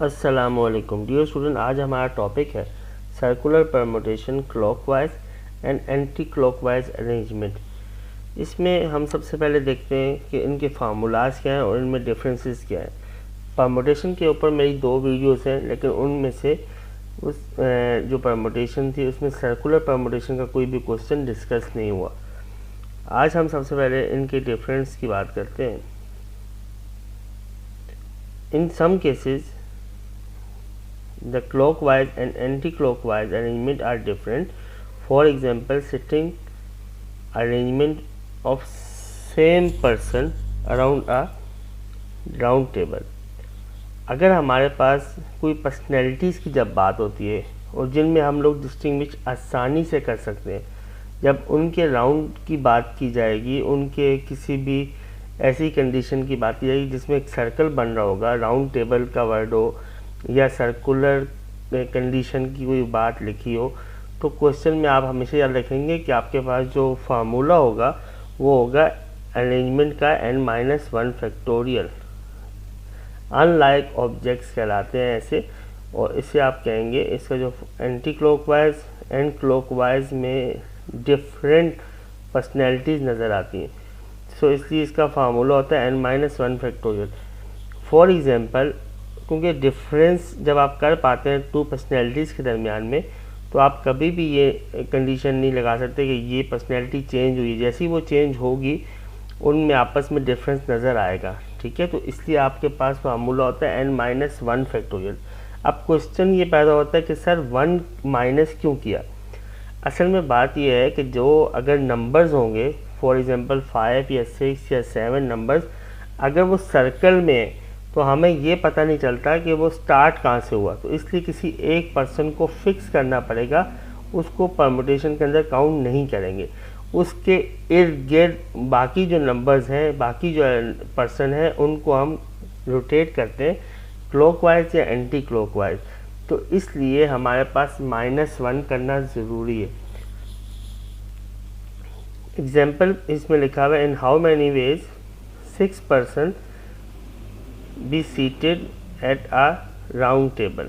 अस्सलामुअलैकुम dear student, आज हमारा टॉपिक है circular permutation clockwise and anti clockwise arrangement. इसमें हम सबसे पहले देखते हैं कि इनके फार्मूलाज क्या हैं और इनमें डिफरेंसेस क्या हैं। परमुटेशन के ऊपर मेरी 2 वीडियोस हैं, लेकिन उनमें से उस जो परमुटेशन थी उसमें सर्कुलर परमुटेशन का कोई भी क्वेश्चन डिस्कस नहीं हुआ। आज हम सबसे पहले इनके डिफरेंस की बात करते हैं। In some cases the clockwise and anti-clockwise arrangement are different. For example, sitting arrangement of same person around a round table. अगर हमारे पास कोई पर्सनैलिटीज़ की जब बात होती है और जिनमें हम लोग डिस्टिंग्विश आसानी से कर सकते हैं, जब उनके राउंड की बात की जाएगी, उनके किसी भी ऐसी कंडीशन की बात की जाएगी जिसमें एक सर्कल बन रहा होगा, राउंड टेबल का वर्ड हो या सर्कुलर कंडीशन की कोई बात लिखी हो, तो क्वेश्चन में आप हमेशा याद रखेंगे कि आपके पास जो फार्मूला होगा वो होगा अरेंजमेंट का n-1 फैक्टोरियल। अनलाइक ऑब्जेक्ट्स कहलाते हैं ऐसे, और इसे आप कहेंगे इसका जो एंटी क्लॉकवाइज एंड क्लॉकवाइज में डिफरेंट पर्सनैलिटीज़ नज़र आती हैं, सो इसलिए इसका फार्मूला होता है n-1 फैक्टोरियल। फॉर एग्जांपल, क्योंकि डिफरेंस जब आप कर पाते हैं 2 पर्सनैलिटीज़ के दरमियान में, तो आप कभी भी ये कंडीशन नहीं लगा सकते कि ये पर्सनैलिटी चेंज हुई। जैसे ही वो चेंज होगी उनमें आपस में डिफरेंस नज़र आएगा, ठीक है। तो इसलिए आपके पास फार्मूला होता है n-1 फैक्टोरियल। अब क्वेश्चन ये पैदा होता है कि सर 1 माइनस क्यों किया। असल में बात यह है कि जो अगर नंबर्स होंगे, फॉर एग्जांपल 5 या 6 या 7 नंबर्स, अगर वो सर्कल में, तो हमें ये पता नहीं चलता कि वो स्टार्ट कहाँ से हुआ। तो इसलिए किसी एक पर्सन को फिक्स करना पड़ेगा, उसको परमुटेशन के अंदर काउंट नहीं करेंगे। उसके इर्द गिर्द बाकी जो नंबर्स हैं, बाकी जो पर्सन हैं, उनको हम रोटेट करते हैं क्लॉकवाइज या एंटी क्लॉकवाइज। तो इसलिए हमारे पास -1 करना ज़रूरी है। एग्जाम्पल इसमें लिखा हुआ है, in how many ways 6 person be seated at a round table.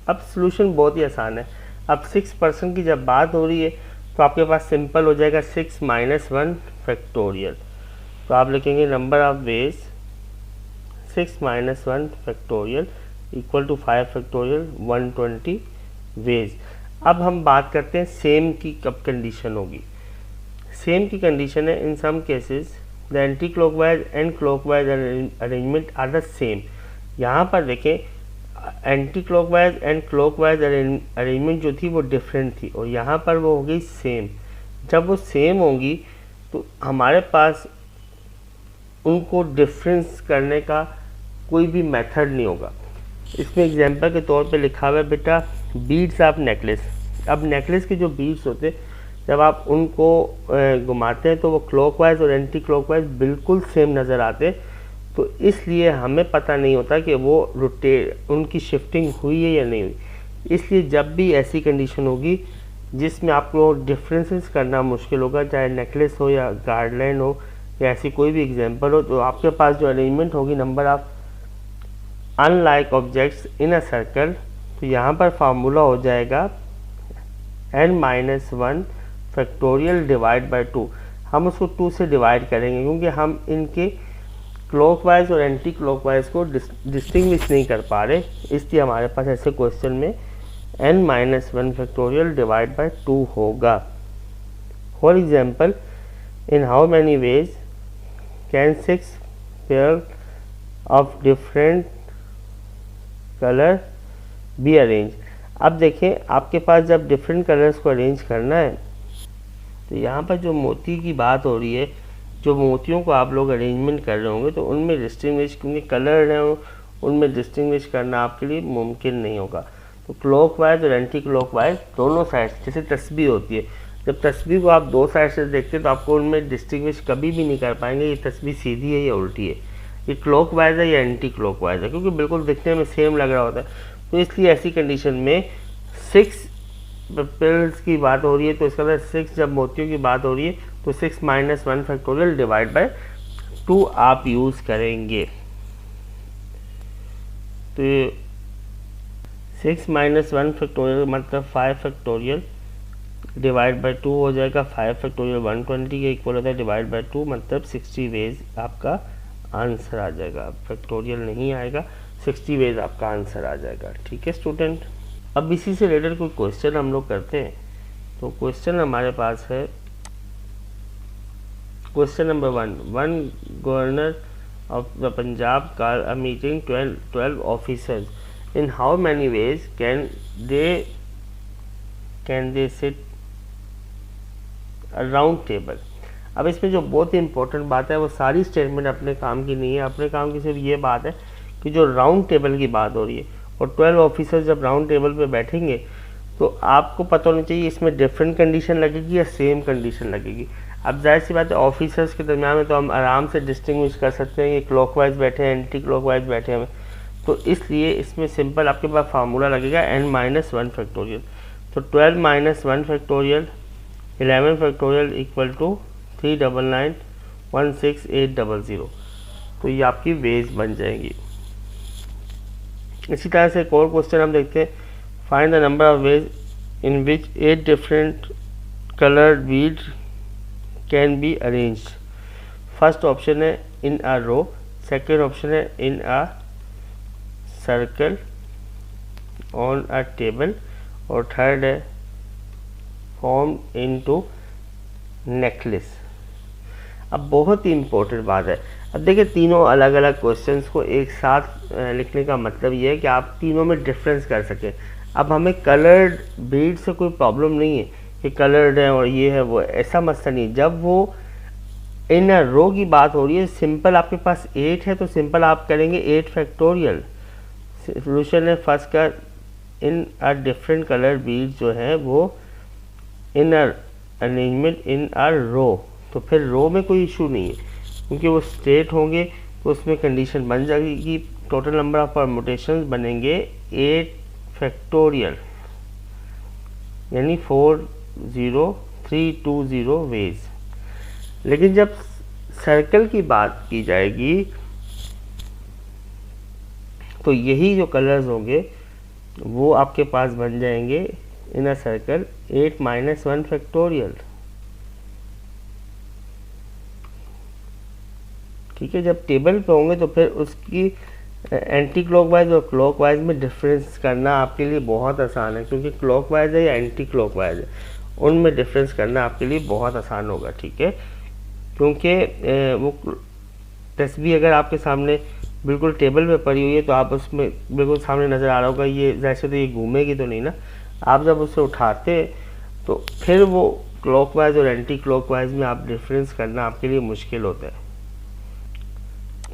अब सोल्यूशन बहुत ही आसान है। अब 6 पर्सन की जब बात हो रही है तो आपके पास सिंपल हो जाएगा 6-1 फैक्टोरियल। तो आप लिखेंगे number of ways 6-1 factorial equal to 5 factorial 120 ways. अब हम बात करते हैं सेम की कब कंडीशन होगी। सेम की कंडीशन है, in some cases the anti clockwise and clockwise arrangement are the same. यहाँ पर देखें, anti clockwise and clockwise arrangement जो थी वो डिफरेंट थी, और यहाँ पर वो हो गई सेम। जब वो सेम होंगी तो हमारे पास उनको डिफरेंस करने का कोई भी मेथड नहीं होगा। इसमें एग्जांपल के तौर पे लिखा हुआ है बेटा, बीड्स ऑफ नेकलेस। अब नेकलेस के जो बीड्स होते हैं, जब आप उनको घुमाते हैं तो वो क्लॉकवाइज और एंटी क्लॉकवाइज बिल्कुल सेम नज़र आते हैं। तो इसलिए हमें पता नहीं होता कि वो उनकी शिफ्टिंग हुई है या नहीं हुई। इसलिए जब भी ऐसी कंडीशन होगी जिसमें आपको डिफरेंसेस करना मुश्किल होगा, चाहे नेकलेस हो या गार्डलाइन हो या ऐसी कोई भी एग्जांपल हो, तो आपके पास जो अरेंजमेंट होगी number of unlike objects in a circle, तो यहाँ पर फार्मूला हो जाएगा n-1 फैक्टोरियल डिवाइड बाय 2। हम उसको 2 से डिवाइड करेंगे क्योंकि हम इनके क्लॉकवाइज और एंटी क्लॉकवाइज को डिस्टिंग्विश नहीं कर पा रहे, इसलिए हमारे पास ऐसे क्वेश्चन में n-1 फैक्टोरियल डिवाइड बाय 2 होगा। For example, in how many veg can 6 pair of different colour be arrange. अब देखें, आपके पास जब डिफरेंट कलर्स को अरेंज करना है तो यहाँ पर जो मोती की बात हो रही है, जो मोतियों को आप लोग अरेंजमेंट कर रहे होंगे, तो उनमें डिस्टिंग्विश, क्योंकि कलर हैं उनमें डिस्टिंग्विश करना आपके लिए मुमकिन नहीं होगा। तो क्लॉकवाइज और एंटी क्लॉकवाइज दोनों साइड, जैसे तस्बीह होती है, जब तस्बीह को आप 2 साइड से देखते हैं तो आपको उनमें डिस्टिंग्विश कभी भी नहीं कर पाएंगे ये तस्बीह सीधी है या उल्टी है, ये क्लॉकवाइज है या एंटी क्लॉकवाइज है, क्योंकि बिल्कुल दिखने में सेम लग रहा होता है। तो इसलिए ऐसी कंडीशन में 6 पेयर्स की बात हो रही है, तो इसका मतलब 6 जब मोतियों की बात हो रही है तो 6-1 फैक्टोरियल डिवाइड बाय 2 आप यूज़ करेंगे। तो 6 माइनस 1 फैक्टोरियल मतलब 5 फैक्टोरियल डिवाइड बाई 2 हो जाएगा। 5 फैक्टोरियल 120 के इक्वल होता है, डिवाइड बाई 2 मतलब 60 वेज आपका आंसर आ जाएगा। फैक्टोरियल नहीं आएगा, 60 वेज आपका आंसर आ जाएगा। ठीक है स्टूडेंट, अब इसी से रिलेटेड कोई क्वेश्चन हम लोग करते हैं। तो क्वेश्चन हमारे पास है question number 1 governor of the Punjab call a meeting 12 officers. In how many ways can they sit a round table? अब इसमें जो बहुत ही इंपॉर्टेंट बात है वो सारी स्टेटमेंट अपने काम की नहीं है, अपने काम की सिर्फ ये बात है कि जो राउंड टेबल की बात हो रही है और 12 ऑफिसर्स जब राउंड टेबल पे बैठेंगे तो आपको पता होना चाहिए इसमें डिफरेंट कंडीशन लगेगी या सेम कंडीशन लगेगी। अब जाहिर सी बात है ऑफिसर्स के दरमियान में तो हम आराम से डिस्टिंग्विश कर सकते हैं कि क्लॉकवाइज बैठे हैं, एंटी क्लॉकवाइज बैठे हैं, तो इसलिए इसमें सिंपल आपके पास फार्मूला लगेगा n-1 फैक्टोरियल। तो 12 minus 1 factorial 11 factorial equal to 39916,800। तो ये आपकी वेज बन जाएंगी। इसी तरह से एक और क्वेश्चन हम देखते हैं, find the number of ways in which 8 different coloured bead can be arranged. First option है in a row, second option है in a circle on a table और थर्ड है फॉर्म इनटू नेकलेस। अब बहुत ही important बात है, अब देखिए तीनों अलग अलग क्वेश्चंस को एक साथ लिखने का मतलब ये है कि आप तीनों में डिफरेंस कर सकें। अब हमें कलर्ड बीड से कोई प्रॉब्लम नहीं है कि कलर्ड है और ये है वो, ऐसा मसला नहीं। जब वो इन अ रो की बात हो रही है, सिंपल आपके पास 8 है तो सिंपल आप करेंगे 8 फैक्टोरियल। सोल्यूशन है फर्स्ट का इन अ डिफरेंट कलर बीड जो है वो इन अरेंजमेंट इन अ रो, तो फिर रो में कोई इशू नहीं है क्योंकि वो स्टेट होंगे तो उसमें कंडीशन बन जाएगी। टोटल नंबर ऑफ परमुटेशंस बनेंगे 8 फैक्टोरियल यानी 40320 वेज। लेकिन जब सर्कल की बात की जाएगी तो यही जो कलर्स होंगे वो आपके पास बन जाएंगे इन अ सर्कल 8 माइनस 1 फैक्टोरियल। ठीक है, जब टेबल पे होंगे तो फिर उसकी एंटी क्लॉकवाइज और क्लॉकवाइज में डिफरेंस करना आपके लिए बहुत आसान है, क्योंकि क्लॉकवाइज है या एंटी क्लॉकवाइज है उनमें डिफरेंस करना आपके लिए बहुत आसान होगा। ठीक है, क्योंकि वो तस्वीर अगर आपके सामने बिल्कुल टेबल पे पड़ी हुई है तो आप उसमें बिल्कुल सामने नज़र आ रहा होगा, ये जैसे तो ये घूमेगी तो नहीं ना। आप जब उसे उठाते तो फिर वो क्लॉकवाइज और एंटी क्लॉकवाइज में आप डिफरेंस करना आपके लिए मुश्किल होता है।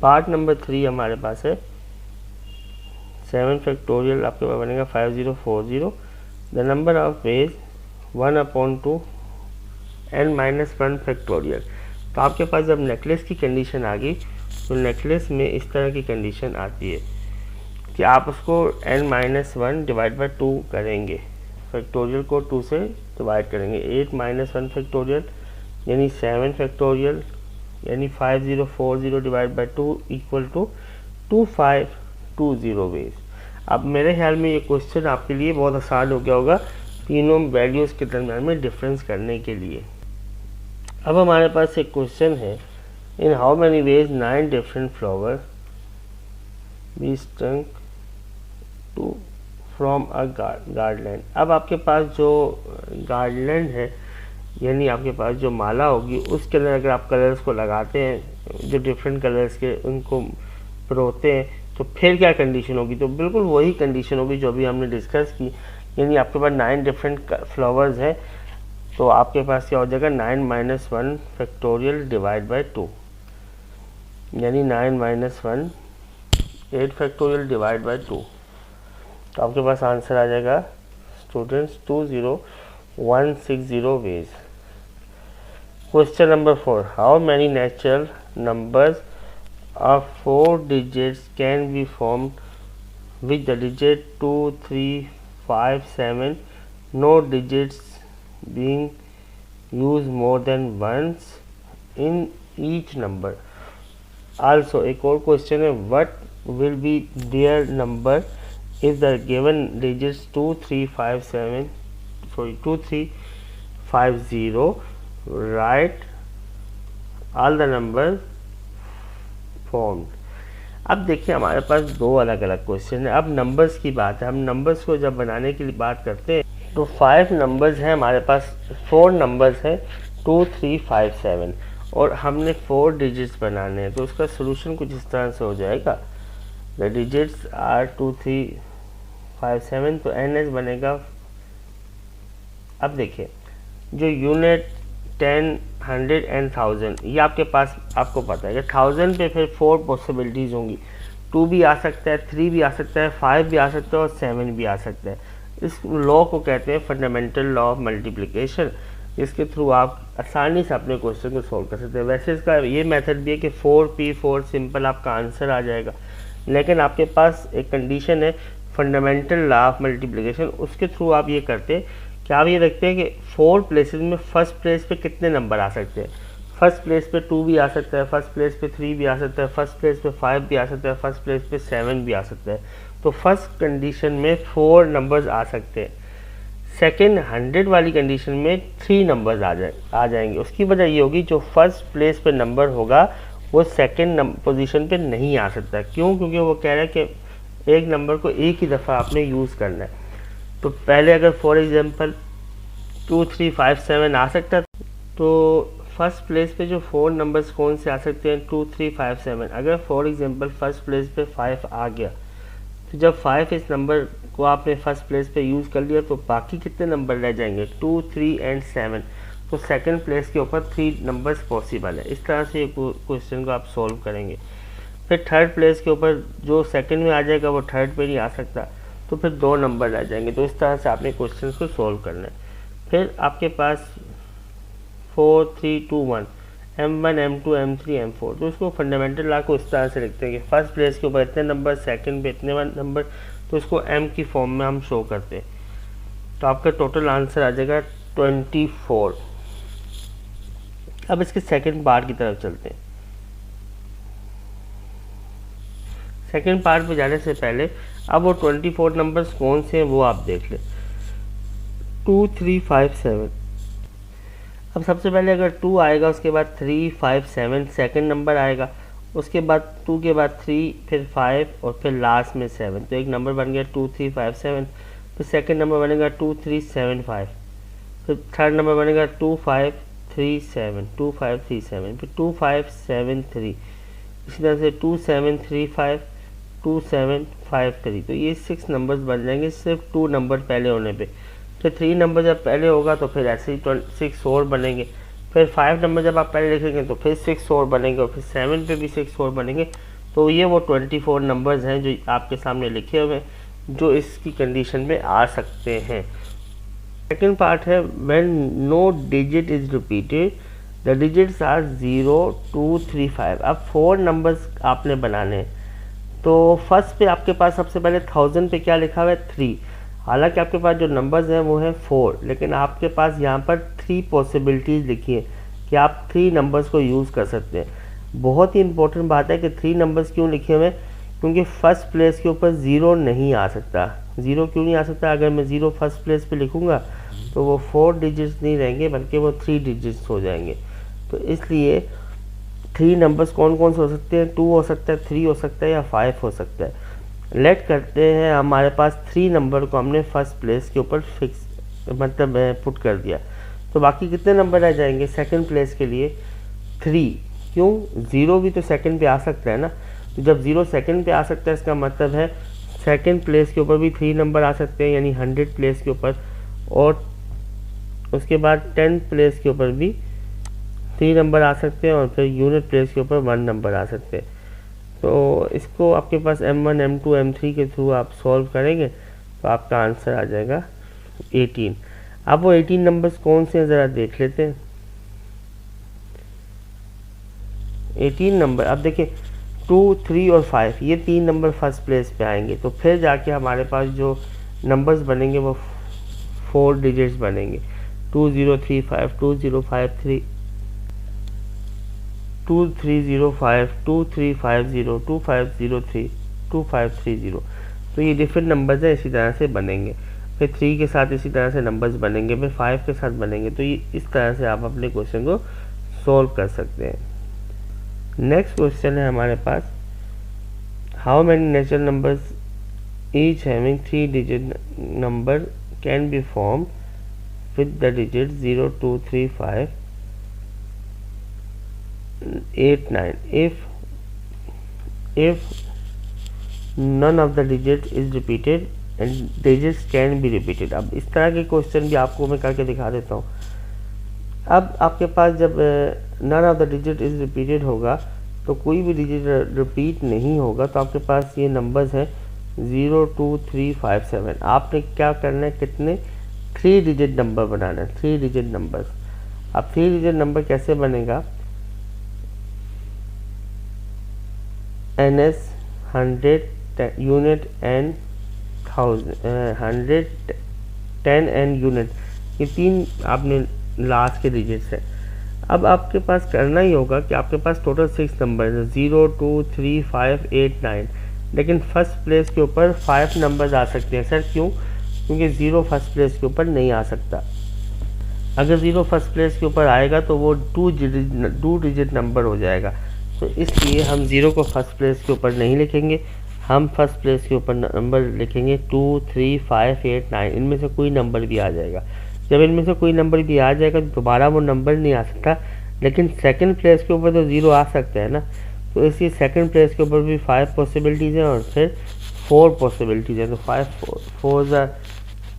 पार्ट नंबर 3 हमारे पास है 7 फैक्टोरियल आपके पास बनेगा 5040। The number of veg 1/2 n-1 factorial. तो आपके पास जब नेकलेस की कंडीशन आ गई तो नेकलेस में इस तरह की कंडीशन आती है कि आप उसको n-1 डिवाइड बाई 2 करेंगे, फैक्टोरियल को 2 से डिवाइड करेंगे। 8-1 फैक्टोरियल यानी 7 फैक्टोरियल यानी 5040 divide by 2 equal to 2520 ways. अब मेरे ख्याल में ये क्वेश्चन आपके लिए बहुत आसान हो गया होगा तीनों वैल्यूज़ के दरम्यान में डिफरेंस करने के लिए। अब हमारे पास एक क्वेश्चन है, in how many ways 9 different flower be strung to form a garland. अब आपके पास जो गार्डलैंड है यानी आपके पास जो माला होगी उसके अंदर अगर आप कलर्स को लगाते हैं, जो डिफरेंट कलर्स के उनको परोते हैं, तो फिर क्या कंडीशन होगी? तो बिल्कुल वही कंडीशन होगी जो अभी हमने डिस्कस की, यानी आपके पास 9 डिफरेंट फ्लावर्स है तो आपके पास क्या हो जाएगा 9-1 फैक्टोरियल डिवाइड बाई 2 यानी 9-1 8 फैक्टोरियल डिवाइड बाई 2। तो आपके पास आंसर आ जाएगा students 20160 ways. Question number 4, how many natural numbers of 4 digits can be formed with the digit 2, 3, 5, 7, no digits being used more than once in each number. Also एक और question है, what will be their number if the given digits 2357 sorry 2350 write all the numbers formed। अब देखिए हमारे पास दो अलग अलग question है। अब नंबर्स की बात है, हम नंबर्स को जब बनाने की बात करते हैं तो 5 नंबर्स हैं हमारे पास, 4 नंबर्स हैं 2357 और हमने 4 डिजिट्स बनाने हैं। तो उसका सोल्यूशन कुछ इस तरह से हो जाएगा, द डिजिट्स आर 2357 तो NS बनेगा। अब देखिए जो यूनिट 10, 100 एंड 1000 ये आपके पास, आपको पता है कि 1000 पे फिर 4 पॉसिबिलिटीज़ होंगी, 2 भी आ सकता है, 3 भी आ सकता है, 5 भी आ सकता है और 7 भी आ सकता है। इस लॉ को कहते हैं फंडामेंटल लॉ ऑफ मल्टीप्लिकेशन, जिसके थ्रू आप आसानी से अपने क्वेश्चन को सॉल्व कर सकते हैं। वैसे इसका ये मेथड भी है कि 4P4 सिंपल आपका आंसर आ जाएगा, लेकिन आपके पास एक कंडीशन है फंडामेंटल लॉ ऑफ मल्टीप्लिकेशन, उसके थ्रू आप ये करते हैं कि आप ये रखते हैं कि 4 प्लेसेस में फर्स्ट प्लेस पे कितने नंबर आ सकते हैं। फर्स्ट प्लेस पे 2 भी आ सकता है, फर्स्ट प्लेस पे 3 भी आ सकता है, फर्स्ट प्लेस पे 5 भी आ सकता है, फर्स्ट प्लेस पे 7 भी आ सकता है। तो फर्स्ट कंडीशन में 4 नंबर्स आ सकते हैं। सेकंड 100 वाली कंडीशन में 3 नंबर्स आ जाएंगे। उसकी वजह ये होगी जो फर्स्ट प्लेस पे नंबर होगा वो सेकंड पोजीशन पे नहीं आ सकता। क्यों? क्योंकि वो कह रहा है कि एक नंबर को एक ही दफ़ा आपने यूज़ करना है। तो पहले अगर फॉर एग्जांपल 2357 आ सकता तो फर्स्ट प्लेस पे जो 4 नंबर्स कौन से आ सकते हैं 2357। अगर फॉर एग्जांपल फर्स्ट प्लेस पे 5 आ गया तो जब 5 इस नंबर को आपने फर्स्ट प्लेस पे यूज़ कर लिया तो बाकी कितने नंबर रह जाएंगे 2, 3 एंड 7। तो सेकंड प्लेस के ऊपर 3 नंबर्स पॉसिबल है। इस तरह से क्वेश्चन को आप सॉल्व करेंगे। फिर थर्ड प्लेस के ऊपर जो सेकंड में आ जाएगा वो थर्ड पे नहीं आ सकता, तो फिर 2 नंबर रह जाएंगे। तो इस तरह से आपने क्वेश्चन को सॉल्व करना है। फिर आपके पास 4, 3, 2, 1 M1, M2, M3, M4। तो उसको फंडामेंटल लॉ को इस तरह से लिखते हैं कि फर्स्ट प्लेस के ऊपर इतने नंबर, सेकंड पे इतने नंबर, तो इसको M की फॉर्म में हम शो करते हैं। तो आपका टोटल आंसर आ जाएगा 24। अब इसके सेकंड पार्ट की तरफ चलते हैं। सेकंड पार्ट पे जाने से पहले अब वो 24 नंबर्स कौन से हैं वो आप देख लें। 2, 3, 5, 7। अब सबसे पहले अगर 2 आएगा उसके बाद 3, 5, 7 सेकंड नंबर आएगा, उसके बाद 2 के बाद 3 फिर 5 और फिर लास्ट में 7। तो एक नंबर बन गया 2, 3, 5, 7। फिर सेकंड नंबर बनेगा 2, 3, 7, 5। फिर थर्ड नंबर बनेगा 2, 5, 3, 7, 2, 5, 3, 7। फिर 2, 5, 7, 3। इसी तरह से 2, 7, 3, 5, 2, 7, 5, 3। तो ये 6 नंबर्स बन जाएंगे सिर्फ 2 नंबर पहले होने पे। फिर 3 नंबर जब पहले होगा तो फिर ऐसे ही 6 और बनेंगे। फिर 5 नंबर जब आप पहले लिखेंगे तो फिर 6 और बनेंगे और फिर 7 पे भी 6 और बनेंगे। तो ये वो 24 नंबर्स हैं जो आपके सामने लिखे हुए हैं जो इसकी कंडीशन में आ सकते हैं। सेकेंड पार्ट है when no digit is repeated the digits are 0, 2, 3, 5। अब 4 नंबर्स आपने बनाने हैं। तो फर्स्ट पे आपके पास सबसे पहले 1000 पे क्या लिखा हुआ है 3। हालांकि आपके पास जो नंबर्स हैं वो हैं 4, लेकिन आपके पास यहाँ पर 3 पॉसिबिलिटीज़ लिखी है कि आप 3 नंबर्स को यूज़ कर सकते हैं। बहुत ही इंपॉर्टेंट बात है कि 3 नंबर्स क्यों लिखे हुए हैं, क्योंकि फर्स्ट प्लेस के ऊपर 0 नहीं आ सकता। 0 क्यों नहीं आ सकता? अगर मैं 0 फर्स्ट प्लेस पे लिखूँगा तो वो 4 डिजिट्स नहीं रहेंगे बल्कि वो 3 डिजिट्स हो जाएंगे। तो इसलिए 3 नंबर्स कौन कौन से हो सकते हैं? 2 हो सकता है, 3 हो सकता है या 5 हो सकता है। लेट करते हैं हमारे पास 3 नंबर को हमने फर्स्ट प्लेस के ऊपर फिक्स मतलब पुट कर दिया, तो बाकी कितने नंबर रह जाएंगे सेकंड प्लेस के लिए? 3। क्यों? 0 भी तो सेकंड पे आ सकता है ना। तो जब 0 सेकंड पे आ सकता है इसका मतलब है सेकंड प्लेस के ऊपर भी 3 नंबर आ सकते हैं, यानी 100 प्लेस के ऊपर, और उसके बाद 10 प्लेस के ऊपर भी 3 नंबर आ सकते हैं, और फिर यूनिट प्लेस के ऊपर 1 नंबर आ सकते हैं। तो इसको आपके पास M1, M2, M3 के थ्रू आप सॉल्व करेंगे तो आपका आंसर आ जाएगा 18। अब वो 18 नंबर्स कौन से हैं ज़रा देख लेते हैं। 18 नंबर, अब देखिए 2, 3 और 5 ये 3 नंबर फर्स्ट प्लेस पे आएंगे। तो फिर जाके हमारे पास जो नंबर्स बनेंगे वो 4 डिजिट्स बनेंगे। 2035, 2053, 2305, 2350, 2503, 2530। तो ये डिफरेंट नंबर्स हैं, इसी तरह से बनेंगे। फिर 3 के साथ इसी तरह से नंबर्स बनेंगे, फिर 5 के साथ बनेंगे। तो ये इस तरह से आप अपने क्वेश्चन को सॉल्व कर सकते हैं। नेक्स्ट क्वेश्चन है हमारे पास, how many natural numbers each having 3 digit number can be form with the digit 0, 2, 3, 5, 8, 9 if none of the digit is repeated and digits can be repeated। अब इस तरह के क्वेश्चन भी आपको मैं करके दिखा देता हूँ। अब आपके पास जब none of the digit is repeated होगा तो कोई भी डिजिट रिपीट नहीं होगा, तो आपके पास ये नंबर्स हैं 0, 2, 3, 5, 7। आपने क्या करना है, कितने 3 डिजिट नंबर बनाना है, 3 डिजिट नंबर्स। अब 3 डिजिट नंबर कैसे बनेगा, NS 100 unit and 100 10 and unit, ये 3 आपने लास्ट के डिजिट्स हैं। अब आपके पास करना ही होगा कि आपके पास टोटल 6 नंबर है, 0, 2, 3, 5, 8, 9, लेकिन फर्स्ट प्लेस के ऊपर 5 नंबर्स आ सकते हैं। सर क्यों? क्योंकि 0 फर्स्ट प्लेस के ऊपर नहीं आ सकता। अगर 0 फर्स्ट प्लेस के ऊपर आएगा तो वो 2 डिजिट नंबर हो जाएगा, तो इसलिए हम 0 को फर्स्ट प्लेस के ऊपर नहीं लिखेंगे, हम फर्स्ट प्लेस के ऊपर नंबर लिखेंगे 2, 3, 5, 8, 9। इनमें से कोई नंबर भी आ जाएगा। जब इनमें से कोई नंबर भी आ जाएगा तो दोबारा वो नंबर नहीं आ सकता, लेकिन सेकंड प्लेस के ऊपर तो 0 आ सकता है ना, तो इसलिए सेकंड प्लेस के ऊपर भी 5 पॉसिबिलिटीज़ हैं और फिर 4 पॉसिबिलिटीज़ हैं। तो 5 4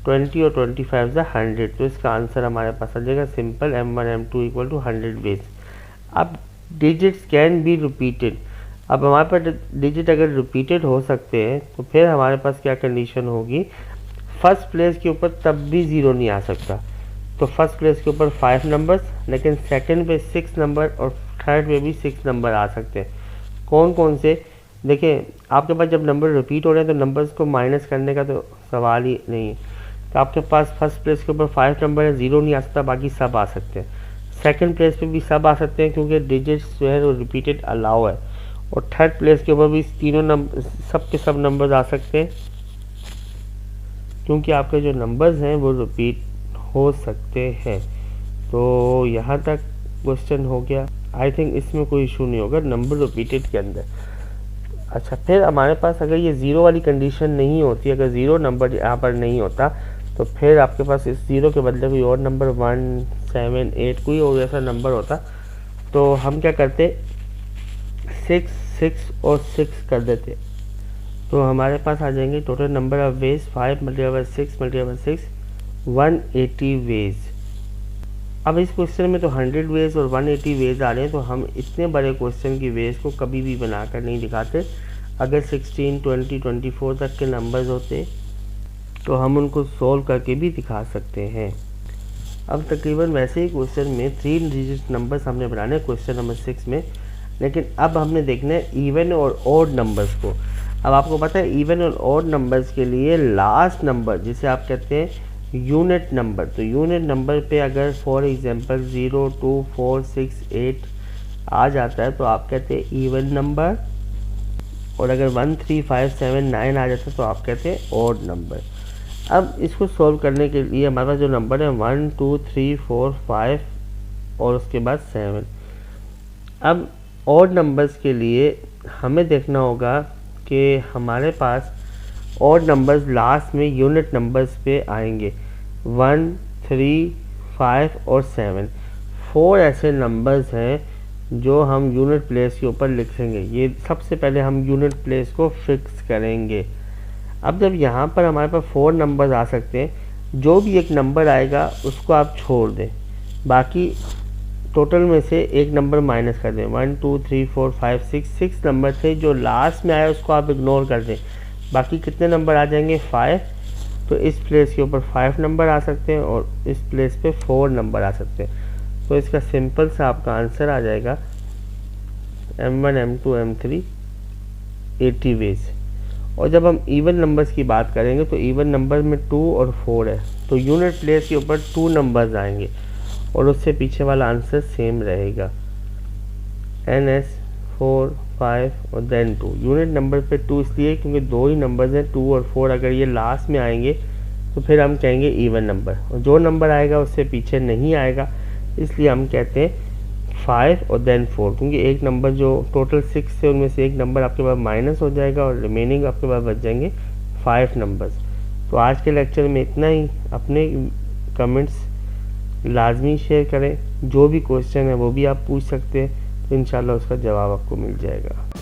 20 और 25 100। तो इसका आंसर हमारे पास आ जाएगा simple M1 M2 equal to 100 base. अब डिजिट्स कैन बी रिपीटेड। अब हमारे पास डिजिट अगर रिपीटेड हो सकते हैं तो फिर हमारे पास क्या कंडीशन होगी, फर्स्ट प्लेस के ऊपर तब भी 0 नहीं आ सकता। तो फर्स्ट प्लेस के ऊपर 5 नंबर्स, लेकिन सेकंड पे 6 नंबर और थर्ड पे भी 6 नंबर आ सकते हैं। कौन कौन से? देखिए, आपके पास जब नंबर रिपीट हो रहे हैं तो नंबर्स को माइनस करने का तो सवाल ही नहीं है। तो आपके पास फर्स्ट प्लेस के ऊपर 5 नंबर है, 0 नहीं आ सकता, बाकी सब आ सकते हैं। सेकंड प्लेस पे भी सब आ सकते हैं क्योंकि डिजिट्स जो है वो रिपीटेड अलाउ है। और थर्ड प्लेस के ऊपर भी तीनों नंबर, सब के सब नंबर्स आ सकते हैं क्योंकि आपके जो नंबर्स हैं वो रिपीट हो सकते हैं। तो यहाँ तक क्वेश्चन हो गया। आई थिंक इसमें कोई इशू नहीं होगा नंबर रिपीटेड के अंदर। अच्छा, फिर हमारे पास अगर ये 0 वाली कंडीशन नहीं होती, अगर 0 नंबर यहाँ पर नहीं होता, तो फिर आपके पास इस 0 के बदले कोई और नंबर 1, 7, 8 कोई और ऐसा नंबर होता, तो हम क्या करते, 6, 6 और 6 कर देते। तो हमारे पास आ जाएंगे total number of ways 5 × 6 × 6 180 ways. अब इस क्वेश्चन में तो 100 वेज और 180 वेज आ रहे हैं, तो हम इतने बड़े क्वेश्चन की वेज को कभी भी बनाकर नहीं दिखाते। अगर 16, 20, 24 तक के नंबर्स होते तो हम उनको सोल्व करके भी दिखा सकते हैं। अब तकरीबन वैसे ही क्वेश्चन में 3 डिजिट नंबर्स हमने बनाने क्वेश्चन नंबर 6 में, लेकिन अब हमने देखना है इवन और ऑड नंबर्स को। अब आपको पता है इवन और ऑड नंबर्स के लिए लास्ट नंबर जिसे आप कहते हैं यूनिट नंबर, तो यूनिट नंबर पे अगर फॉर एग्जांपल 0, 2, 4, 6, 8 आ जाता है तो आप कहते हैं इवन नंबर, और अगर 1, 3, 5, 7, 9 आ जाता है तो आप कहते हैं ऑड नंबर। अब इसको सॉल्व करने के लिए हमारे पास जो नंबर है 1, 2, 3, 4, 5 और उसके बाद 7। अब ऑड नंबर्स के लिए हमें देखना होगा कि हमारे पास ऑड नंबर्स लास्ट में यूनिट नंबर्स पे आएंगे 1, 3, 5 और 7। 4 ऐसे नंबर्स हैं जो हम यूनिट प्लेस के ऊपर लिखेंगे। ये सबसे पहले हम यूनिट प्लेस को फिक्स करेंगे। अब जब यहाँ पर हमारे पास 4 नंबर्स आ सकते हैं, जो भी एक नंबर आएगा उसको आप छोड़ दें, बाकी टोटल में से एक नंबर माइनस कर दें। 1, 2, 3, 4, 5, 6 नंबर थे, जो लास्ट में आया उसको आप इग्नोर कर दें, बाकी कितने नंबर आ जाएंगे 5। तो इस प्लेस के ऊपर 5 नंबर आ सकते हैं और इस प्लेस पे 4 नंबर आ सकते हैं। तो इसका सिंपल सा आपका आंसर आ जाएगा M1, M2, M3 80 वेज। और जब हम इवन नंबर्स की बात करेंगे तो इवन नंबर में 2 और 4 है, तो यूनिट प्लेस के ऊपर 2 नंबर्स आएंगे और उससे पीछे वाला आंसर सेम रहेगा। NS 4, 5 और देन 2। यूनिट नंबर पे 2 इसलिए क्योंकि दो ही नंबर्स हैं 2 और 4। अगर ये लास्ट में आएंगे तो फिर हम कहेंगे इवन नंबर, और जो नंबर आएगा उससे पीछे नहीं आएगा, इसलिए हम कहते हैं 5 और देन 4। क्योंकि एक नंबर जो टोटल 6 से उनमें से एक नंबर आपके पास माइनस हो जाएगा और रिमेनिंग आपके पास बच जाएंगे 5 नंबर्स। तो आज के लेक्चर में इतना ही। अपने कमेंट्स लाजमी शेयर करें, जो भी क्वेश्चन है वो भी आप पूछ सकते हैं, तो इंशाल्लाह उसका जवाब आपको मिल जाएगा।